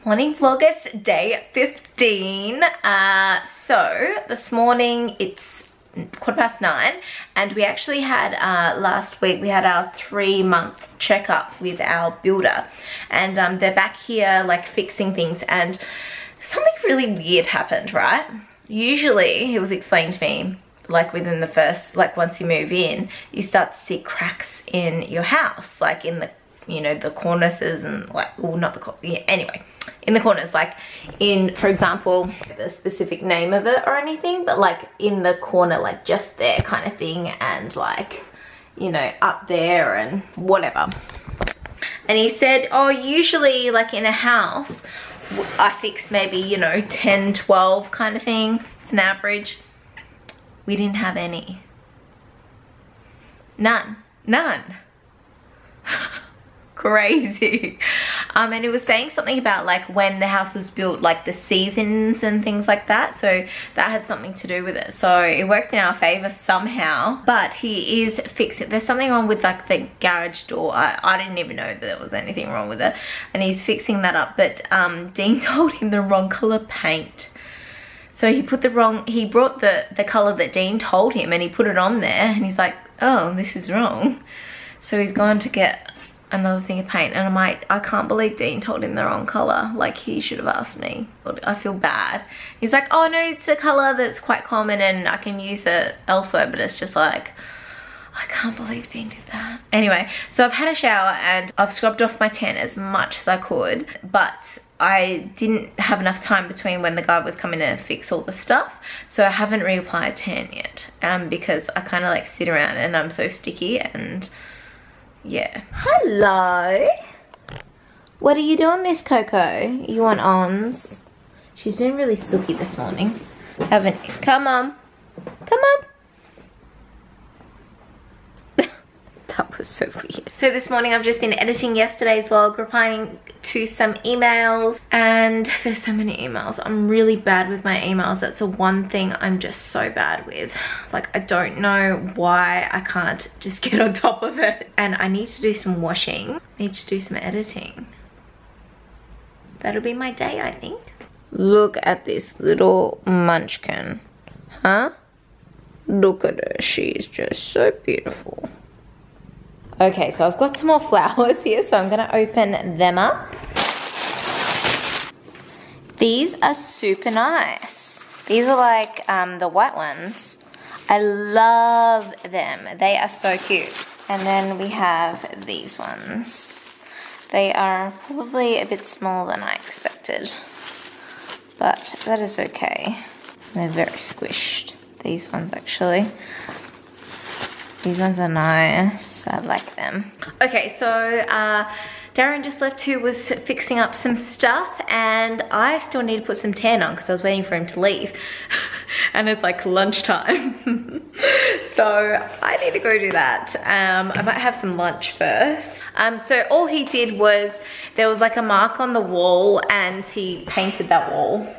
Morning Vlaugust, day 15. So this morning it's 9:15 and we actually had last week we had our 3-month checkup with our builder, and they're back here like fixing things, and something really weird happened, right? Usually, it was explained to me, like within the first, like once you move in, you start to see cracks in your house, like in the, you know, the cornices and like, well, not the, yeah, anyway, in the corners, like in, for example, the specific name of it or anything, but like in the corner, like just there kind of thing, and like, you know, up there and whatever. And he said, oh, usually like in a house, I fix maybe, you know, 10, 12 kind of thing. It's an average. We didn't have any. None. Crazy. And it was saying something about like when the house was built, like the seasons and things like that, so that had something to do with it. So it worked in our favor somehow. But he is fixing, there's something wrong with like the garage door. I didn't even know that there was anything wrong with it, and he's fixing that up. But Dean told him the wrong color paint. So he put the wrong, he brought the color that Dean told him and he put it on there, and he's like, oh, this is wrong. So he's gone to get another thing of paint, and I'm like, I can't believe Dean told him the wrong color. Like, he should have asked me. I feel bad. He's like, oh no, it's a color that's quite common and I can use it elsewhere, but it's just like, I can't believe Dean did that. Anyway, so I've had a shower and I've scrubbed off my tan as much as I could, but I didn't have enough time between when the guy was coming to fix all the stuff, so I haven't reapplied tan yet, because I kind of like sit around and I'm so sticky. And yeah. Hello. What are you doing, Miss Coco? You want ons? She's been really sooky this morning, haven't you? Come on. Come on. That was so weird. So this morning I've just been editing yesterday's vlog, replying to some emails, and there's so many emails. I'm really bad with my emails. That's the one thing I'm just so bad with. Like, I don't know why I can't just get on top of it. And I need to do some washing. I need to do some editing. That'll be my day, I think. Look at this little munchkin. Huh? Look at her. She's just so beautiful. Okay, so I've got some more flowers here, so I'm gonna open them up. These are super nice. These are like the white ones. I love them. They are so cute. And then we have these ones. They are probably a bit smaller than I expected, but that is okay. They're very squished. These ones actually. These ones are nice. I like them. Okay, so Darren just left, who was fixing up some stuff, and I still need to put some tan on because I was waiting for him to leave. And it's like lunchtime. So I need to go do that. I might have some lunch first. So all he did was, there was like a mark on the wall and he painted that wall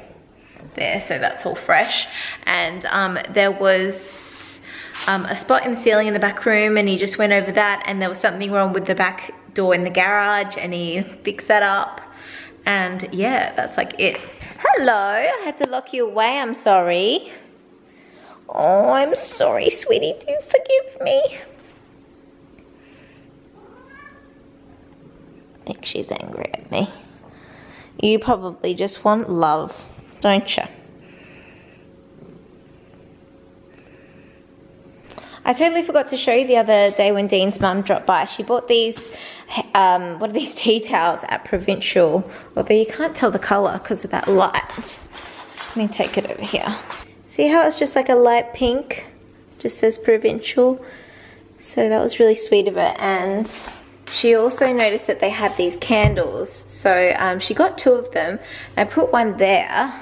there, so that's all fresh. And there was a spot in the ceiling in the back room, and he just went over that, and there was something wrong with the back door in the garage, and he fixed that up. And yeah, that's like it. Hello, I had to lock you away, I'm sorry. Oh, I'm sorry, sweetie, do forgive me. I think she's angry at me. You probably just want love, don't you? I totally forgot to show you the other day when Dean's mum dropped by. She bought these, what are these, tea towels at Provincial. Although you can't tell the colour because of that light. Let me take it over here. See how it's just like a light pink? Just says Provincial. So that was really sweet of her. And she also noticed that they had these candles. So she got 2 of them. And I put one there.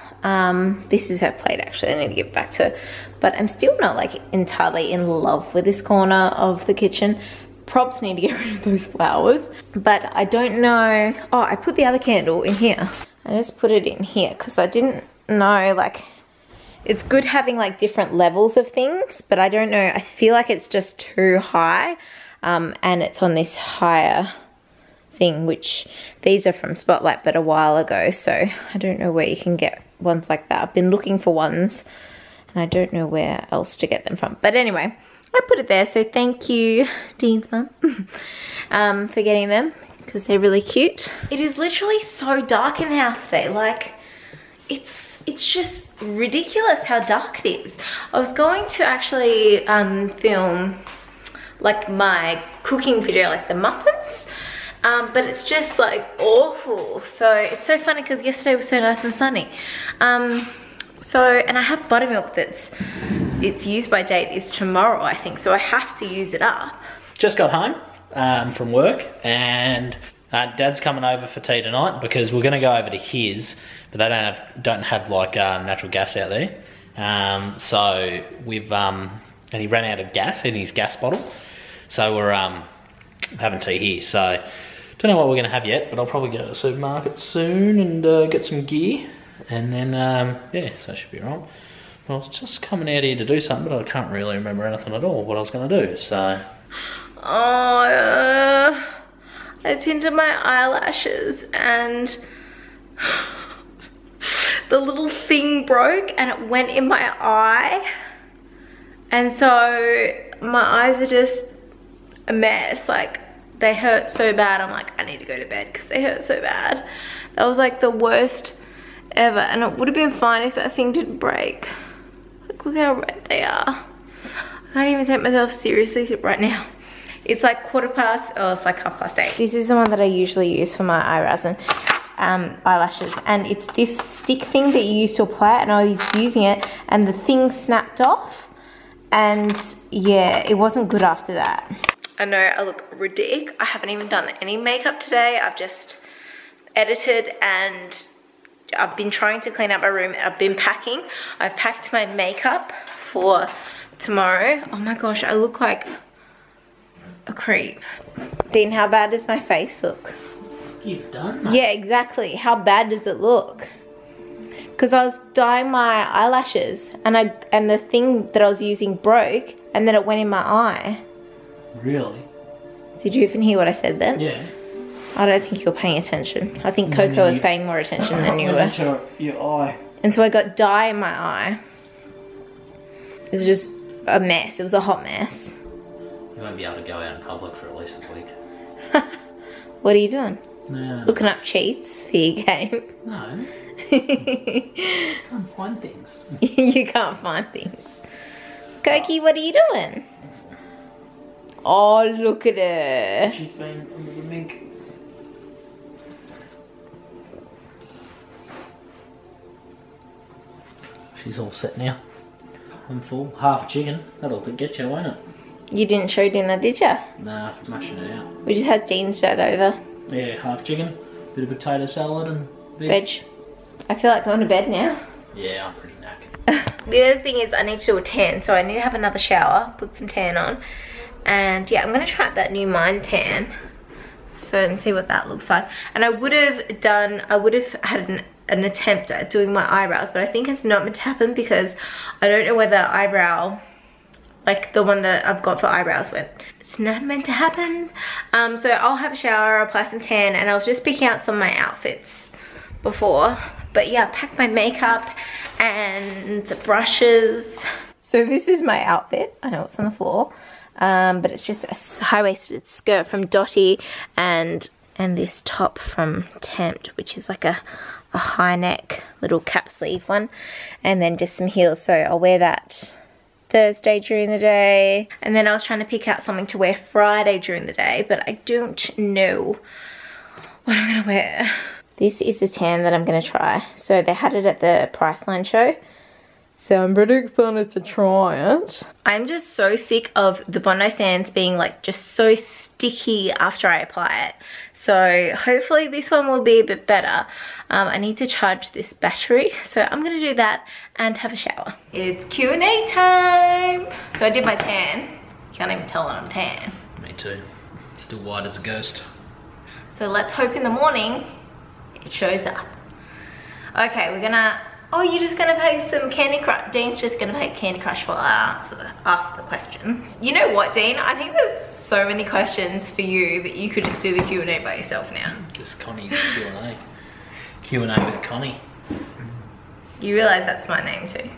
This is her plate actually, I need to get back to it. But I'm still not like entirely in love with this corner of the kitchen. Probs need to get rid of those flowers. But I don't know, oh, I put the other candle in here. I just put it in here because I didn't know, like, it's good having like different levels of things, but I don't know, I feel like it's just too high. And it's on this higher thing, which these are from Spotlight, but a while ago. So I don't know where you can get ones like that. I've been looking for ones and I don't know where else to get them from. But anyway, I put it there. So thank you, Dean's mum, for getting them because they're really cute. It is literally so dark in the house today. Like, it's just ridiculous how dark it is. I was going to actually film like my cooking video, like the muffins, but it's just like awful. So it's so funny because yesterday was so nice and sunny. And I have buttermilk its use by date is tomorrow, I think, so I have to use it up. Just got home from work, and Dad's coming over for tea tonight because we're going to go over to his, but they don't have like natural gas out there. So we've and he ran out of gas in his gas bottle, so we're having tea here. So don't know what we're going to have yet, but I'll probably go to the supermarket soon and get some gear. And then, yeah, so it should be all right. Well, I was just coming out here to do something, but I can't really remember anything at all what I was going to do, so. I tinted my eyelashes and the little thing broke and it went in my eye. And so my eyes are just a mess. Like, they hurt so bad. I'm like, I need to go to bed because they hurt so bad. That was like the worst ever, and it would have been fine if that thing didn't break. Like, look how red they are. I can't even take myself seriously right now. It's like it's like 8:30. This is the one that I usually use for my eyebrows and eyelashes, and it's this stick thing that you use to apply it, and I was using it and the thing snapped off, and yeah, it wasn't good after that. I know I look ridiculous. I haven't even done any makeup today. I've just edited and I've been trying to clean up my room. I've been packing. I've packed my makeup for tomorrow. Oh my gosh, I look like a creep. Dean, how bad does my face look? You've done that. Yeah, exactly. How bad does it look? Because I was dyeing my eyelashes and the thing that I was using broke and then it went in my eye. Really? Did you even hear what I said then? Yeah. I don't think you're paying attention. I think Coco was paying more attention than you were. Your eye. And so I got dye in my eye. It was just a mess. It was a hot mess. You won't be able to go out in public for at least a week. What are you doing? No. Looking up cheats for your game? No. Can't find things. You can't find things. Cokie, what are you doing? Oh, look at her. She's been under the mink. She's all set now. I'm full. Half chicken. That'll get you, won't it? You didn't show dinner, did you? Nah, mashing it out. We just had Dean's dad over. Yeah, half chicken, bit of potato salad and veg. I feel like going to bed now. Yeah, I'm pretty knackered. The other thing is I need to do a tan, so I need to have another shower, put some tan on. And yeah, I'm going to try out that new Mind Tan. And see what that looks like. And I would have had an attempt at doing my eyebrows, but I think it's not meant to happen because I don't know whether eyebrow, like the one that I've got for eyebrows, went. It's not meant to happen. So I'll have a shower, apply some tan, and I was just picking out some of my outfits before. But yeah, pack my makeup and brushes. So this is my outfit. I know it's on the floor. But it's just a high-waisted skirt from Dottie and this top from Tempt, which is like a high neck little cap sleeve one, and then just some heels. So I'll wear that Thursday during the day, and then I was trying to pick out something to wear Friday during the day, but I don't know what I'm gonna wear. This is the tan that I'm gonna try. So they had it at the Priceline show. So I'm pretty excited to try it. I'm just so sick of the Bondi Sands being like just so sticky after I apply it. So hopefully this one will be a bit better. I need to charge this battery. So I'm gonna do that and have a shower. It's Q&A time. So I did my tan. You can't even tell that I'm tan. Me too. Still white as a ghost. So let's hope in the morning it shows up. Okay, we're gonna Oh, you're just gonna play some Candy Crush. Dean's just gonna play Candy Crush while I ask the questions. You know what, Dean? I think there's so many questions for you that you could just do the Q&A by yourself now. Just Connie's Q&A. Q&A with Connie. You realize that's my name too.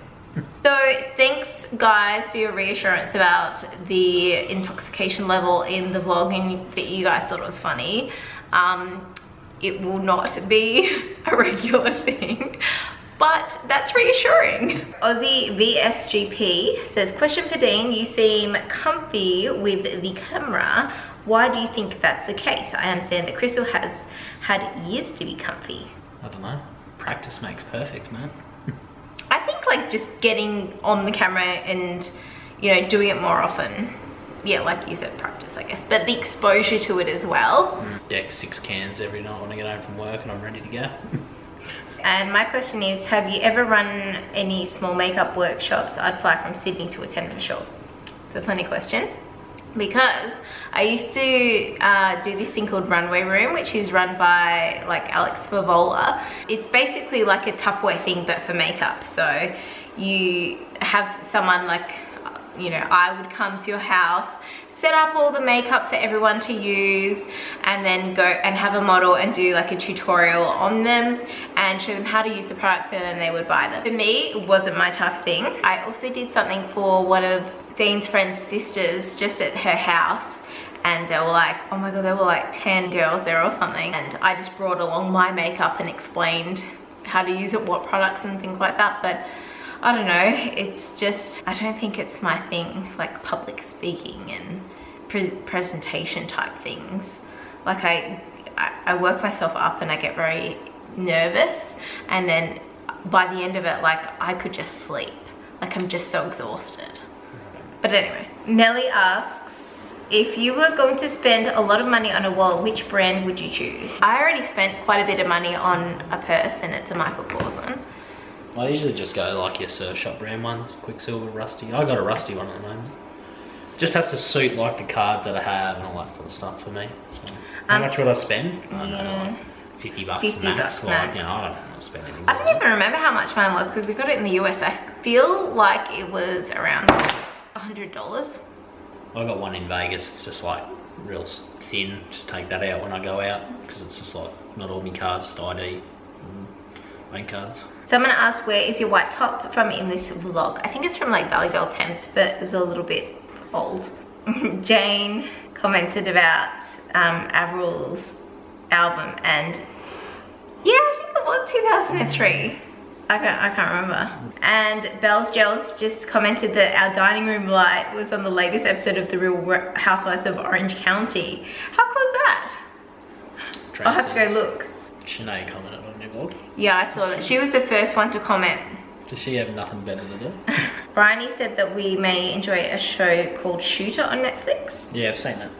So thanks guys for your reassurance about the intoxication level in the vlog and that you guys thought it was funny. It will not be a regular thing, but that's reassuring. Aussie VSGP says, question for Dean, you seem comfy with the camera. Why do you think that's the case? I understand that Crystal has had years to be comfy. I don't know. Practice makes perfect, man. I think like just getting on the camera and, you know, doing it more often. Yeah, like you said, practice, I guess. But the exposure to it as well. Deck 6 cans every night when I get home from work and I'm ready to go. And my question is, have you ever run any small makeup workshops? I'd fly from Sydney to attend for sure. It's a funny question. Because I used to do this thing called Runway Room, which is run by like Alex Favola. It's basically like a Tupperware thing, but for makeup. So you have someone like, you know, I would come to your house, set up all the makeup for everyone to use, and then go and have a model and do like a tutorial on them and show them how to use the products, and then they would buy them. For me, it wasn't my type of thing. I also did something for one of Dean's friend's sisters just at her house, and they were like, oh my god, there were like 10 girls there or something, and I just brought along my makeup and explained how to use it, what products and things like that. But I don't know, it's just, I don't think it's my thing, like public speaking and presentation type things. Like I work myself up and I get very nervous, and then by the end of it, like I could just sleep. Like I'm just so exhausted. But anyway, Nelly asks, if you were going to spend a lot of money on a wallet, which brand would you choose? I already spent quite a bit of money on a purse, and it's a Michael Kors one. I usually just go like your surf shop brand ones, Quicksilver, Rusty. I got a Rusty one at the moment. Just has to suit like the cards that I have and all that sort of stuff for me. So, how much would I spend? I don't know, like 50 bucks 50 max. bucks Like, max. you know, I don't know, spend any more. I don't even remember how much mine was because we got it in the US. I feel like it was around $100. I got one in Vegas. It's just like real thin. Just take that out when I go out because it's just like not all my cards, just ID, bank cards. Someone asked, where is your white top from in this vlog? I think it's from like Valley Girl Tempt, but it was a little bit old. Jane commented about Avril's album, and yeah, I think it was 2003. I can't remember. And Belle's Gels just commented that our dining room light was on the latest episode of The Real Housewives of Orange County. How cool is that? I'll have to go look. Sinead commented on your vlog. Yeah, I saw that. She was the first one to comment. Does she have nothing better to do? Bryony said that we may enjoy a show called Shooter on Netflix. Yeah, I've seen it.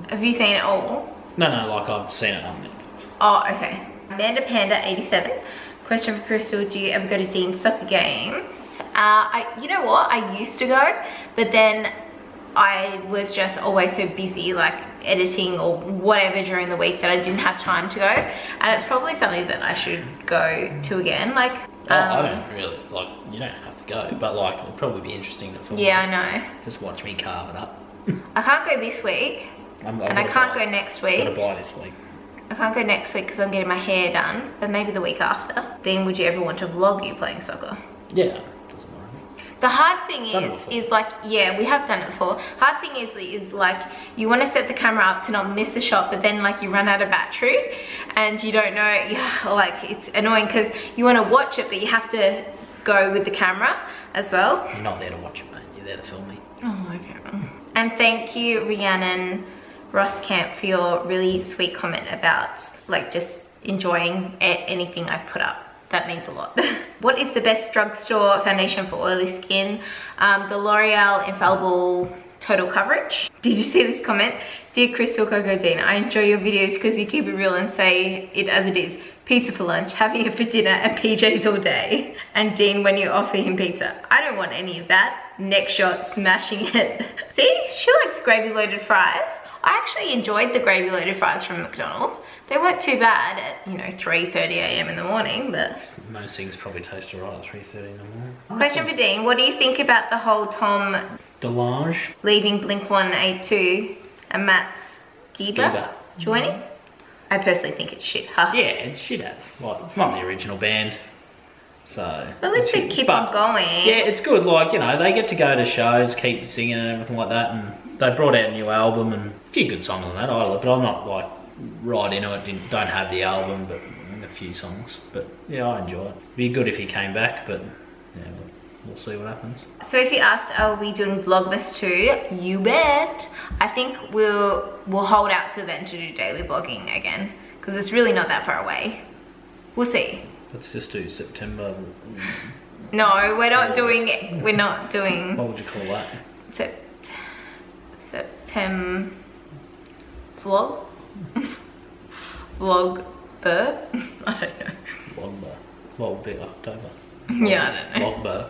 Have you seen it all? No, like I've seen it on Netflix. Oh, okay. Amanda Panda 87. Question for Crystal, do you ever go to Dean's soccer games? You know what? I used to go, but then I was just always so busy like editing or whatever during the week that I didn't have time to go, and it's probably something that I should go to again. Like I don't really, like, you don't have to go, but like it'd probably be interesting to film. Yeah, I know. Just watch me carve it up. I can't go this week, and I can't go next week. Got to buy this week. I can't go next week because I'm getting my hair done, but maybe the week after. Dean, would you ever want to vlog you playing soccer? Yeah. The hard thing is like, yeah, we have done it before. Hard thing is like, you want to set the camera up to not miss a shot, but then like you run out of battery and you don't know, yeah, like it's annoying because you want to watch it, but you have to go with the camera as well. You're not there to watch it, mate. You're there to film me. Oh, okay. And thank you, Rhiannon Ross Camp, for your really sweet comment about like just enjoying anything I put up. That means a lot. What is the best drugstore foundation for oily skin? The L'Oreal Infallible Total Coverage. Did you see this comment? Dear Crystal, Coco, Dean, I enjoy your videos because you keep it real and say it as it is. Pizza for lunch, having it for dinner, and PJs all day. And Dean, when you offer him pizza, I don't want any of that. Next shot, smashing it. See, she likes gravy loaded fries. I actually enjoyed the gravy loaded fries from McDonald's. They weren't too bad at, you know, 3:30 a.m. in the morning, but... Most things probably taste alright at 3:30 in the morning. Question for Dean, what do you think about the whole Tom Delage leaving Blink-182 and Matt's Skiba joining? I personally think it's shit, huh? Yeah, it's shit ass. Like, it's not the original band. So... At least they keep on going. Yeah, it's good. Like, you know, they get to go to shows, keep singing and everything like that. And they brought out a new album and a few good songs on that. But I'm not, like, right into it. Don't have the album, but a few songs. But, yeah, I enjoy it. It'd be good if he came back, but, yeah, we'll see what happens. Sophie asked, are we doing Vlogmas too? You bet. I think we'll hold out till then to do daily vlogging again, because it's really not that far away. We'll see. Let's just do September. No, we're not doing it. We're not doing... What would you call that? September... Vlog? Vlogber? I don't know. Vlogber. What would be October? Yeah, I don't know.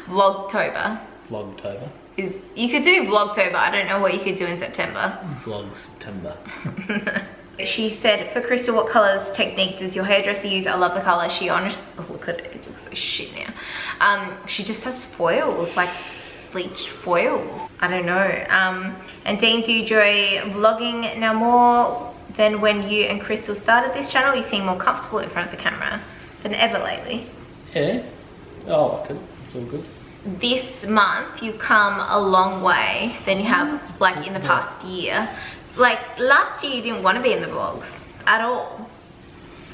Vlogtober. Vlogtober. You could do Vlogtober. I don't know what you could do in September. Vlog September. She said, for Crystal, what colours technique does your hairdresser use? I love the colour. She honestly, oh, look at it, it looks so shit now. She just has foils, like bleached foils. I don't know. And Dean, do you enjoy vlogging now more than when you and Crystal started this channel? You seem more comfortable in front of the camera than ever lately. Yeah. Oh, I like it. It's all good. This month, you've come a long way than you have like in the past year. Like last year you didn't want to be in the vlogs at all.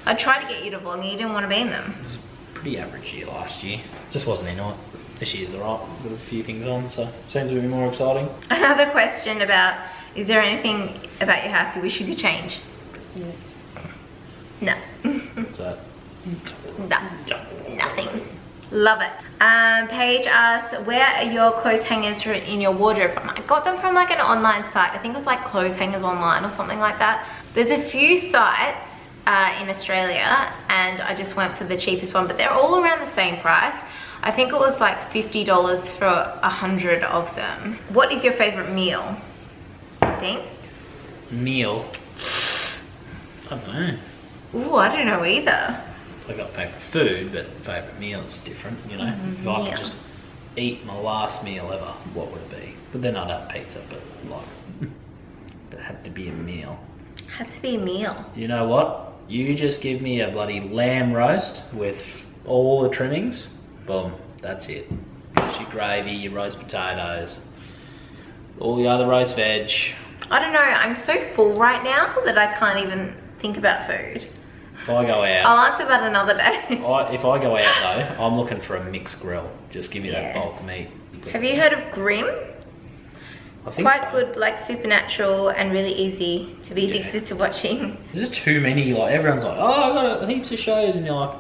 I tried to get you to vlog and you didn't want to be in them. It was a pretty average year last year. Just wasn't in it. This year's alright. Got a few things on, so seems to be more exciting. Another question about, is there anything about your house you wish you could change? No. What's that? No. Nothing. Love it. Paige asks, where are your clothes hangers in your wardrobe from? I got them from like an online site. I think it was like Clothes Hangers Online or something like that. There's a few sites in Australia and I just went for the cheapest one, but they're all around the same price. I think it was like $50 for 100 of them. What is your favorite meal? I think. Meal? I don't know. Ooh, I don't know either. I got favourite food, but favourite meal is different, you know. If I could just eat my last meal ever, what would it be? But then I'd have pizza, but like, it had to be a meal. Had to be a meal. You know what? You just give me a bloody lamb roast with all the trimmings, boom, that's it. There's your gravy, your roast potatoes, all the other roast veg. I don't know, I'm so full right now that I can't even think about food. If I go out... I'll answer that another day. If I go out though, I'm looking for a mixed grill. Just give me that bulk meat. Have you heard of Grimm? I think Quite good, like supernatural and really easy to be addicted to watching. There's just too many, like everyone's like, oh, I got heaps of shows, and you're like,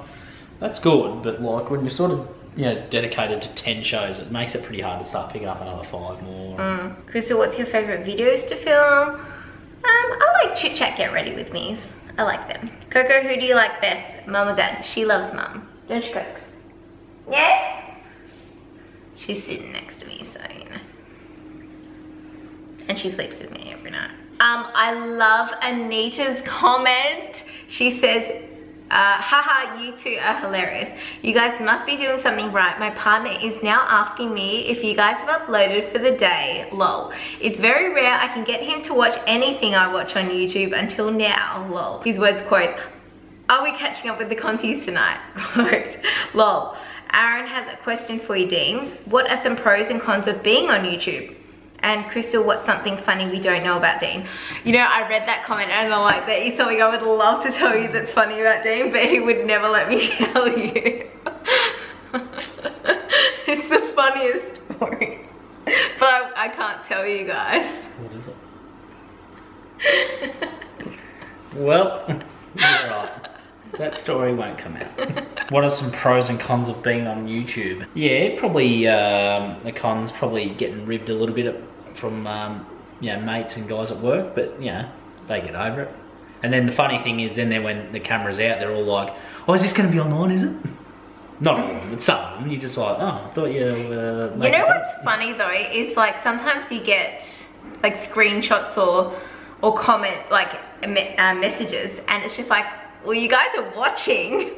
that's good, but like when you're sort of, you know, dedicated to 10 shows, it makes it pretty hard to start picking up another 5 more. Crystal, what's your favourite videos to film? I like Chit Chat Get Ready With Me's. I like them. Coco, who do you like best? Mum or dad? She loves mum. Don't you, Cokes? Yes? She's sitting next to me, so you know. And she sleeps with me every night. I love Anita's comment. She says, haha, you two are hilarious. You guys must be doing something right. My partner is now asking me if you guys have uploaded for the day. Lol. It's very rare I can get him to watch anything I watch on YouTube until now. Lol. His words, quote, are we catching up with the Contes tonight? Quote, lol. Aaron has a question for you, Dean. What are some pros and cons of being on YouTube? And Crystal, what's something funny we don't know about Dean? You know, I read that comment and I'm like, that is something I would love to tell you that's funny about Dean, but he would never let me tell you. It's the funniest story. But I can't tell you guys. What is it? Well, you're right. That story won't come out. What are some pros and cons of being on YouTube? Yeah, probably the cons, probably getting ribbed a little bit from you know, mates and guys at work, but you know, they get over it. And then the funny thing is, then when the camera's out, they're all like, "Oh, is this going to be online? Is it?" Not all of them, but some of them. You're just like, "Oh, I thought you." You know what's funny though is like sometimes you get like screenshots or comment like messages, and it's just like, well, you guys are watching.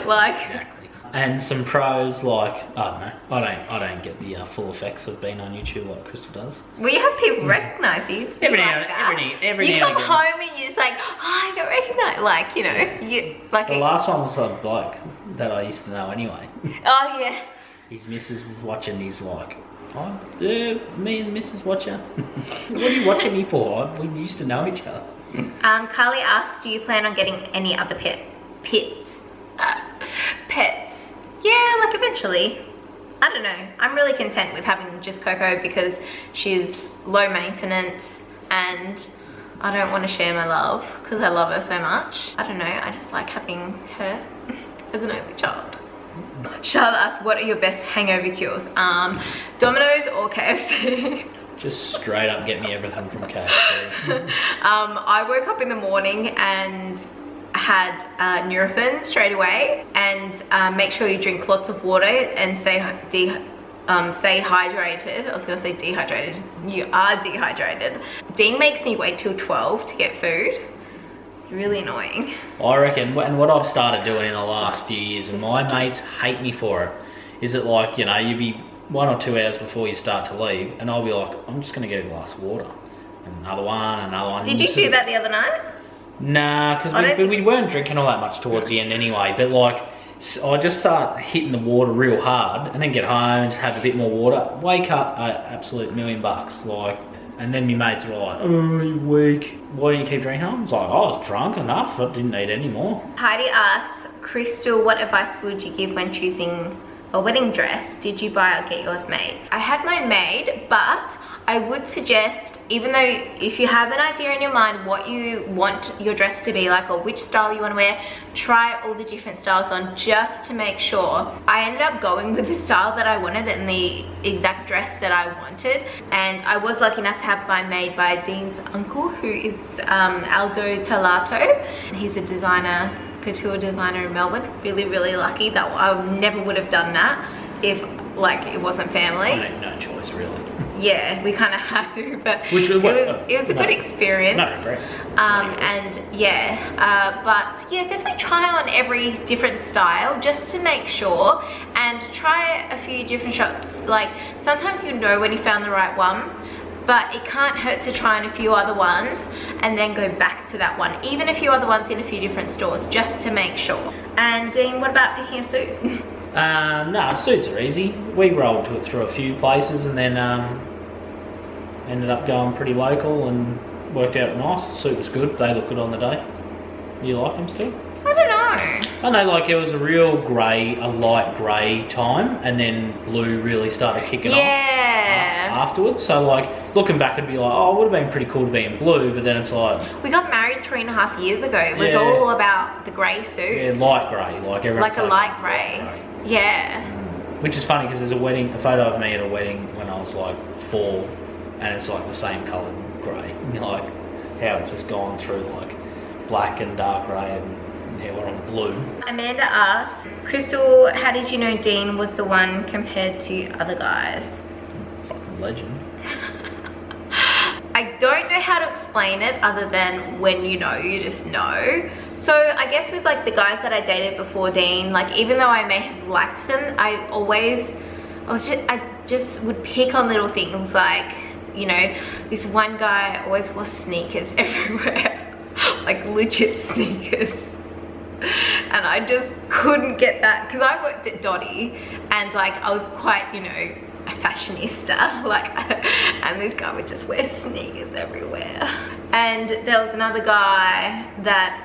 Like, exactly. And some pros, like, I don't know, I don't get the full effects of being on YouTube like Crystal does. well, you have people recognize you. Every like now you and come again. home and you're just like, oh, I don't recognize, like, you know, you like. The last one was a bloke that I used to know anyway. Oh yeah. His missus was watching, he's like, oh, yeah, me and Mrs. watch you. What are you watching me for? We used to know each other. Carly asked, do you plan on getting any other pets? Yeah, like eventually. I don't know. I'm really content with having just Coco because she's low maintenance and I don't want to share my love because I love her so much. I don't know. I just like having her as an only child. Charlotte asked, what are your best hangover cures? Domino's or KFC? Just straight up get me everything from KFC. I woke up in the morning and had Nurofen straight away, and make sure you drink lots of water and stay hydrated. I was gonna say dehydrated. You are dehydrated. Dean makes me wait till 12 to get food. It's really annoying. I reckon, and what I've started doing in the last few years, and my mates hate me for it, is it like, you know, you'd be 1 or 2 hours before you start to leave, and I'll be like, I'm just gonna get a glass of water. Another one. Did you do that the other night? Nah, because we weren't drinking all that much towards the end anyway, but like, I just start hitting the water real hard and then get home and just have a bit more water. Wake up absolute $1,000,000, like, and then my mates were like, oh, you weak. Why don't you keep drinking? I was like, I was drunk enough, I didn't need any more. Heidi asks, Crystal, what advice would you give when choosing a wedding dress? Did you buy or get yours made? I had mine made, but I would suggest, even though if you have an idea in your mind what you want your dress to be like or which style you want to wear, try all the different styles on just to make sure. I ended up going with the style that I wanted and the exact dress that I wanted, and I was lucky enough to have mine made by Dean's uncle, who is Aldo Talato. He's a designer, couture designer in Melbourne. Really lucky that I never would have done that if like it wasn't family. No choice really. Yeah, we kind of had to, but it was a good experience. No regrets. And yeah, but yeah, definitely try on every different style just to make sure, and try a few different shops. Like sometimes you know when you found the right one, but it can't hurt to try on a few other ones and then go back to that one, even a few other ones in a few different stores, just to make sure. And Dean, what about picking a suit? Nah, suits are easy. We rolled through a few places and then ended up going pretty local and worked out nice. The suit was good. They look good on the day. You like them still? I don't know. I know, like it was a real grey, a light grey time, and then blue really started kicking off afterwards. So like looking back, it'd be like, oh, it would have been pretty cool to be in blue, but then it's like, we got married 3.5 years ago. It was all about the grey suit. Yeah, light grey, like everyone. Like a light grey. Yeah. Which is funny because there's a photo of me at a wedding when I was like 4, and it's like the same coloured grey. And you're like, how it's just gone through like black and dark grey, and here we're on blue. Amanda asks, Crystal, how did you know Dean was the one compared to other guys? Fucking legend. I don't know how to explain it other than when you know, you just know. So I guess with like the guys that I dated before Dean, like even though I may have liked them, I just would pick on little things, like, you know, this one guy always wore sneakers everywhere, like legit sneakers. And I just couldn't get that because I worked at Dotty and like I was quite, you know, a fashionista, like, and this guy would just wear sneakers everywhere. And there was another guy that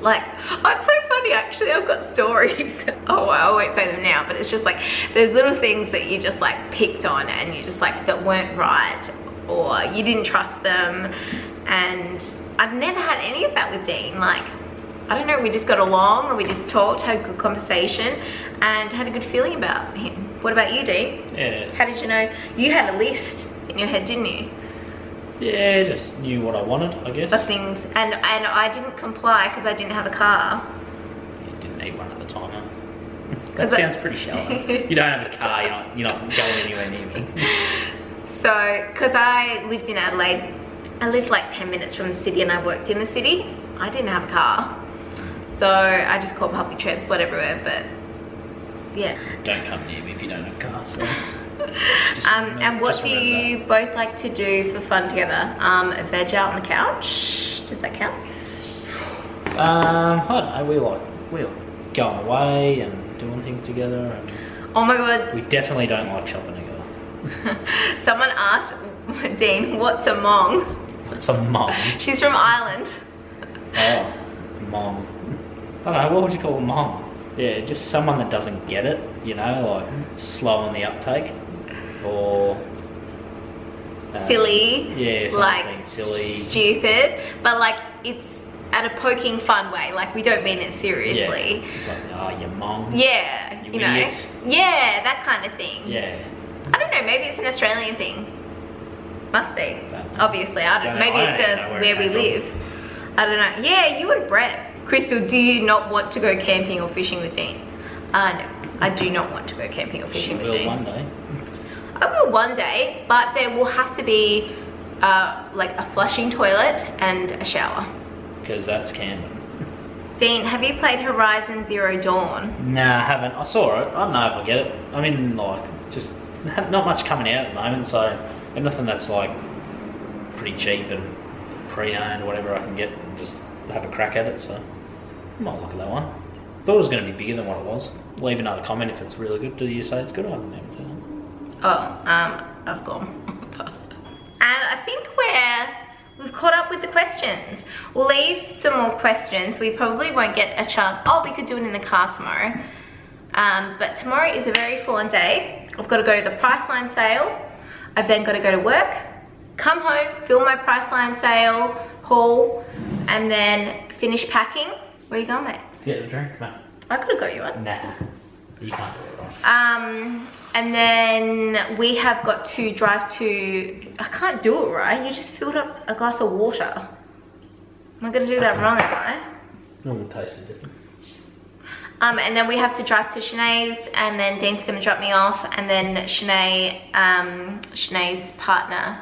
like, oh, it's so funny actually, I've got stories. Oh, I won't say them now, but it's just like there's little things that you just like picked on and you just like that weren't right, or you didn't trust them. And I've never had any of that with Dean. Like, I don't know, we just got along and we just talked, had a good conversation and had a good feeling about him. What about you, Dean? Yeah. How did you know? You had a list in your head, didn't you? Yeah, just knew what I wanted, I guess. Of things, and I didn't comply because I didn't have a car. You didn't need one at the time, huh? That sounds pretty shallow. You don't have a car, you're not going anywhere near me. So, because I lived in Adelaide I lived like 10 minutes from the city and I worked in the city. I didn't have a car. So I just caught public transport everywhere, but yeah. Don't come near me if you don't have a car, so. And what do you both like to do for fun together? Veg out on the couch? Does that count? I don't know, we like going away and doing things together. And oh my god. we definitely don't like shopping together. Someone asked Dean, what's a mong? What's a mong? She's from Ireland. Oh, mong. I don't know, what would you call a mong? Yeah, just someone that doesn't get it, you know, like slow on the uptake. Or silly. Yeah, like silly. Stupid. But like it's at a poking fun way. Like we don't mean it seriously. Yeah, just like, oh, you mong. Yeah, you know. Idiot. Yeah, that kind of thing. Yeah. I don't know, maybe it's an Australian thing. Must be. Don't know. Obviously, I don't know. Maybe it's where we live. I don't know. Yeah, you and Brett. Crystal, do you not want to go camping or fishing with Dean? No, I do not want to go camping or fishing with Dean. One day. I will one day, but there will have to be like a flushing toilet and a shower. Because that's camping. Dean, have you played Horizon Zero Dawn? Nah, I haven't. I saw it. I don't know if I get it. I mean, like, just not much coming out at the moment, so nothing that's like pretty cheap and pre-owned or whatever I can get and just have a crack at it, so I might look at that one. Thought it was going to be bigger than what it was. Leave another comment if it's really good. Do you say it's good? I don't know. I've gone past. And I think we've caught up with the questions. We'll leave some more questions. We probably won't get a chance. Oh, we could do it in the car tomorrow. But tomorrow is a very full-on day. I've got to go to the Priceline sale. I've then got to go to work, come home, film my Priceline sale haul, and then finish packing. Where are you going, mate? Get a drink, mate. I could have got you one. Nah, you can't do it. And then we have got to drive to, I can't do it right. You just filled up a glass of water. Am I gonna do that wrong, am I? No, it tastes different. And then we have to drive to Sinead's, and then Dean's gonna drop me off, and then Sinead's partner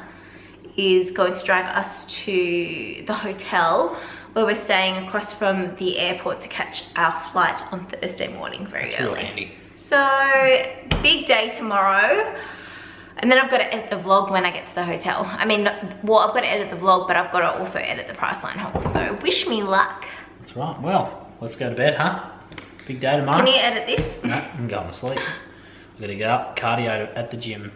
is going to drive us to the hotel where we're staying across from the airport to catch our flight on Thursday morning very early. Really handy. So, big day tomorrow. And then I've got to edit the vlog when I get to the hotel. I mean, well, I've got to edit the vlog, but I've got to also edit the Priceline haul. So, wish me luck. That's right. Well, let's go to bed, huh? Big day tomorrow. Can you edit this? No, I'm going to sleep. I've got to get up, cardio at the gym.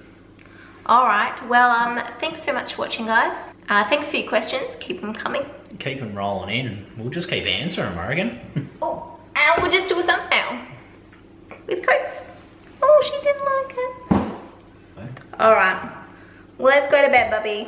Alright, well, thanks so much for watching, guys. Thanks for your questions. Keep them coming. Keep them rolling in. We'll just keep answering them, I reckon. Oh, and we'll just do a thumbnail with Cokes. Oh, she didn't like it. Alright, let's go to bed, Bubby.